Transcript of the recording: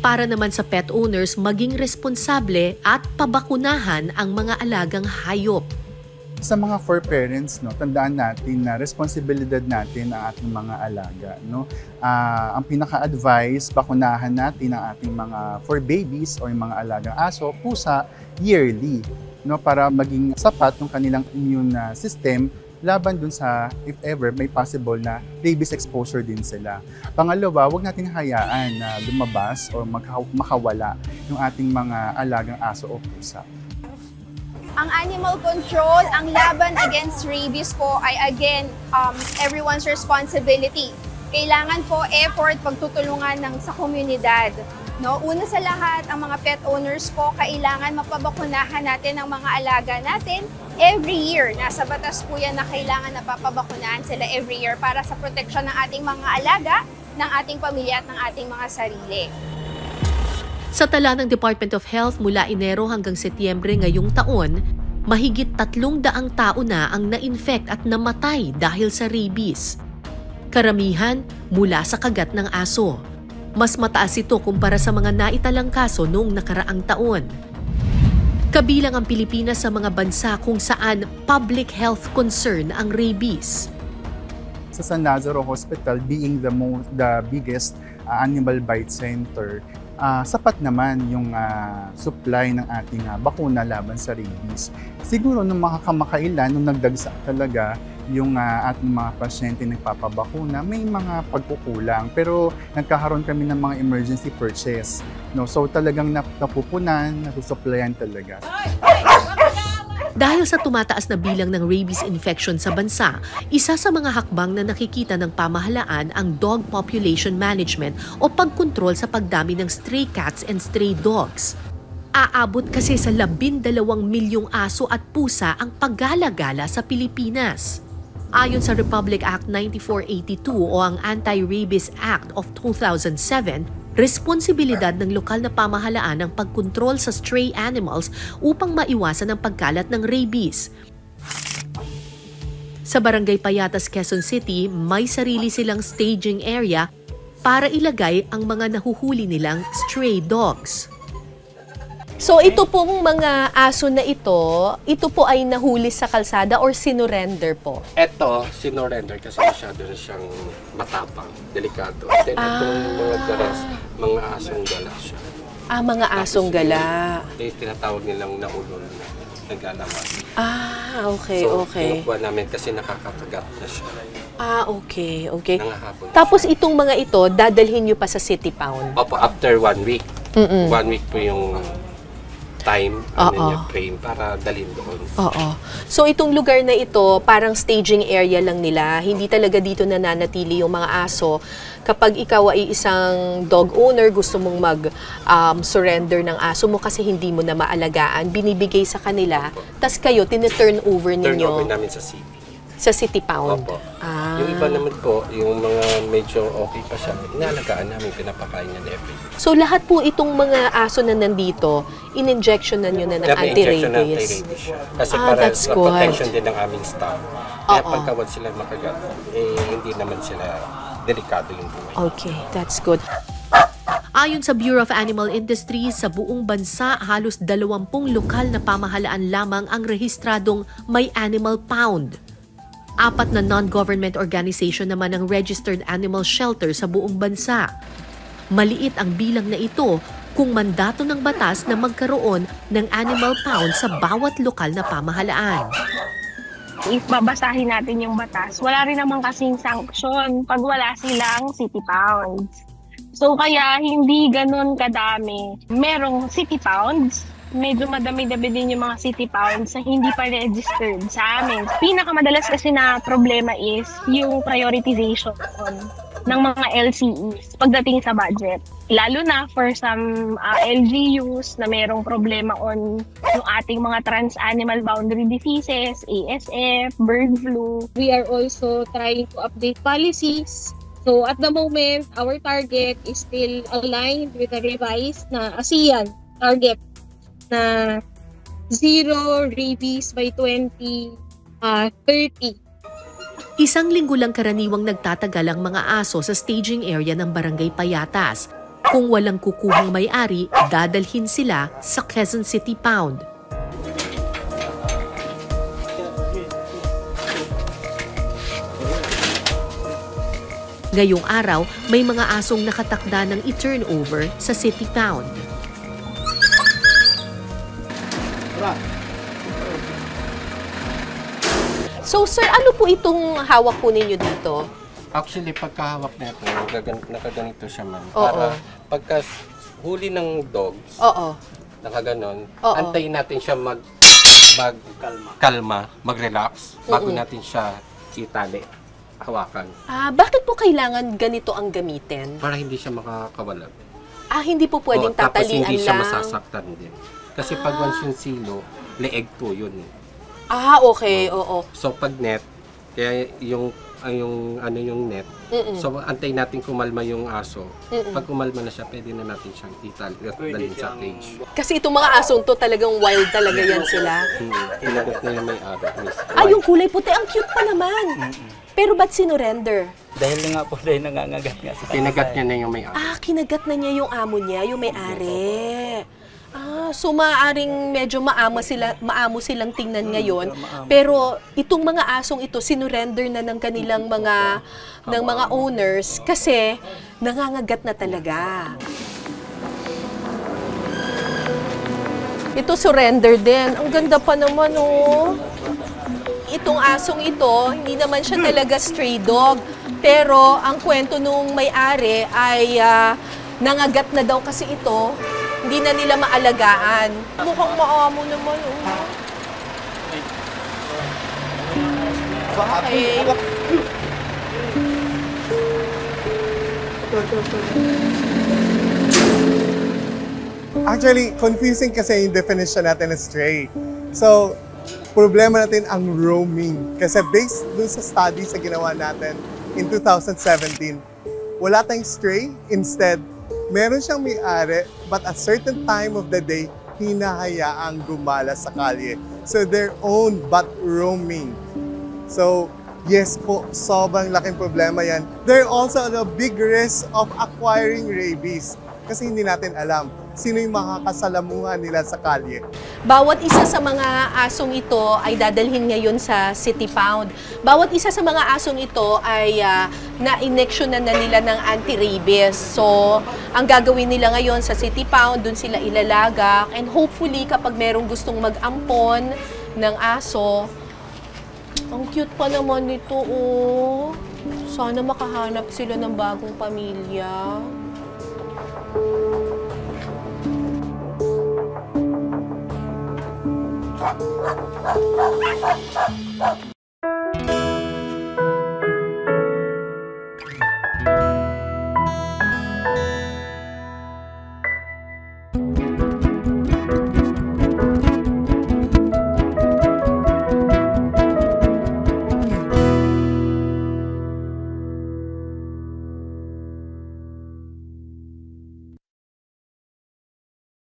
Para naman sa pet owners maging responsable at pabakunahan ang mga alagang hayop. Sa mga fur parents, no, tandaan natin na responsibilidad natin ang ating mga alaga. No? Ang pinaka-advice, bakunahan natin ang ating mga fur babies o yung mga alagang aso, pusa, yearly. No? Para maging sapat yung kanilang immune system laban dun sa, if ever, may possible na rabies exposure din sila. Pangalawa, huwag natin hayaan na lumabas o makawala yung ating mga alagang aso o pusa. Ang animal control, ang laban against rabies po ay again, everyone's responsibility. Kailangan po effort, pagtutulungan sa komunidad. No? Una sa lahat, ang mga pet owners po, kailangan mapabakunahan natin ang mga alaga natin every year. Nasa batas po yan na kailangan napapabakunahan sila every year para sa proteksyon ng ating mga alaga, ng ating pamilya at ng ating mga sarili. Sa tala ng Department of Health mula Enero hanggang Setyembre ngayong taon, mahigit 300 tao na ang na-infect at namatay dahil sa rabies. Karamihan mula sa kagat ng aso. Mas mataas ito kumpara sa mga naitalang kaso noong nakaraang taon. Kabilang ang Pilipinas sa mga bansa kung saan public health concern ang rabies. Sa San Lazaro Hospital, being the biggest animal bite center, sapat naman yung supply ng ating bakuna laban sa rabies. Siguro nung makamakailan, nung nagdagsa talaga yung ating mga pasyente nagpapabakuna, may mga pagkukulang. Pero nagkakaroon kami ng mga emergency purchase. No? So talagang napupunan, nasusupplyan talaga. Dahil sa tumataas na bilang ng rabies infection sa bansa, isa sa mga hakbang na nakikita ng pamahalaan ang dog population management o pagkontrol sa pagdami ng stray cats and stray dogs. Aabot kasi sa 12 milyong aso at pusa ang paggala-gala sa Pilipinas. Ayon sa Republic Act 9482 o ang Anti-Rabies Act of 2007, responsibilidad ng lokal na pamahalaan ang pagkontrol sa stray animals upang maiwasan ang pagkalat ng rabies. Sa Barangay Payatas, Quezon City, may sarili silang staging area para ilagay ang mga nahuhuli nilang stray dogs. So ito pong mga aso na ito po ay nahuli sa kalsada or sinurrender po? Ito, sinurrender kasi masyado na siyang matapang, delikado. Then itong mga garas, mga asong gala siya. Mga asong gala. Ito tinatawag nilang naulol na nag-alaman. Okay, so, okay. So, kinukuha namin kasi nakakagat na siya. Okay, okay. Nangahapon. Tapos itong mga ito, dadalhin nyo pa sa City Pound? Opo, after 1 week. 1 week po yung time yung frame para dalhin doon. So itong lugar na ito, parang staging area lang nila. Hindi talaga dito nananatili yung mga aso. Kapag ikaw ay isang dog owner, gusto mong mag-surrender ng aso mo kasi hindi mo na maalagaan, binibigay sa kanila, tas kayo, tine-turn over ninyo. Turn over namin sa city. Sa City Pound? Opo. Yung iba naman po, yung mga medyo okay pa siya, inaalagaan namin, pinapakain niya every day. So lahat po itong mga aso na nandito, in-injection na nyo na ng anti-rabies? Kasi para sa protection din ng aming staff. Kaya pagkawag sila makagat, hindi naman sila delikado yung buhay. Okay, that's good. Ayon sa Bureau of Animal Industries, sa buong bansa, halos 20 lokal na pamahalaan lamang ang rehistradong may animal pound. 4 na non-government organization naman ang registered animal shelter sa buong bansa. Maliit ang bilang na ito kung mandato ng batas na magkaroon ng animal pound sa bawat lokal na pamahalaan. If babasahin natin yung batas, wala rin naman kasing sanksyon pag wala silang city pounds. So kaya hindi ganun kadami. Merong city pounds, medyo madami-dami din yung mga city pounds na hindi pa registered sa amin. Pinakamadalas kasi na problema is yung prioritization ng mga LCEs pagdating sa budget. Lalo na for some LGUs na merong problema on yung ating mga trans-animal boundary diseases, ASF, bird flu. We are also trying to update policies. So at the moment, our target is still aligned with the revised na ASEAN target na zero rabies by 2030. Isang linggo lang karaniwang nagtatagal ang mga aso sa staging area ng Barangay Payatas. Kung walang kukuhang may-ari, dadalhin sila sa Quezon City Pound. Ngayong araw, may mga asong nakatakda ng i-turnover sa City Pound. So sir, ano po itong hawak po ninyo dito? Actually, pagkahawak na ito, nakaganito siya, ma'am. Oo. Para pagka huli ng dogs, Oo. nakaganon, Oo. antayin natin siya kalma, mag-relax, bago natin siya itali, hawakan. Bakit po kailangan ganito ang gamitin? Para hindi siya makakawala. Hindi po pwedeng Tapos tatalian hindi siya lang. masasaktan din. Kasi pag once yung silo, leeg po yun. Okay, oo. So pag net, kaya yung net, so antayin natin kumalma yung aso. Pag kumalma na siya, pwede na natin siyang dalhin sa cage. Kasi itong mga asong to talagang wild talaga yan sila. Tinagot na yung may-ari. Yung kulay puti, ang cute pa naman. Pero ba't sinurrender? Dahil nga po, dahil nangangagat nga sa Kinagat niya na yung may-ari. Kinagat na niya yung amo niya, yung may-ari. So maaaring medyo maamo silang tingnan ngayon. Pero itong mga asong ito, sinurrender na ng kanilang mga owners kasi nangangagat na talaga. Ito surrender din. Ang ganda pa naman, oh. Itong asong ito, hindi naman siya talaga stray dog. Pero ang kwento nung may-ari ay nangagat na daw kasi ito. Hindi na nila maalagaan. Mukhang maamo naman, oh. Okay. Actually, confusing kasi yung definition natin ng stray. So, problema natin ang roaming. Kasi based dun sa studies na ginawa natin in 2017, wala tayong stray. Instead, meron siyang may-ari, but a certain time of the day, hinahayaang gumala sa kalye. So they're owned but roaming. So yes po, sobrang laking problema yan. There are also a big risk of acquiring rabies kasi hindi natin alam sino yung makakasalamuhan nila sa kalye. Bawat isa sa mga asong ito ay dadalhin ngayon sa City Pound. Bawat isa sa mga asong ito ay na-injection na nila ng anti-rabies. So, ang gagawin nila ngayon sa City Pound, dun sila ilalagak. And hopefully, kapag merong gustong mag-ampon ng aso, ang cute pa naman nito, oh. Sana makahanap sila ng bagong pamilya.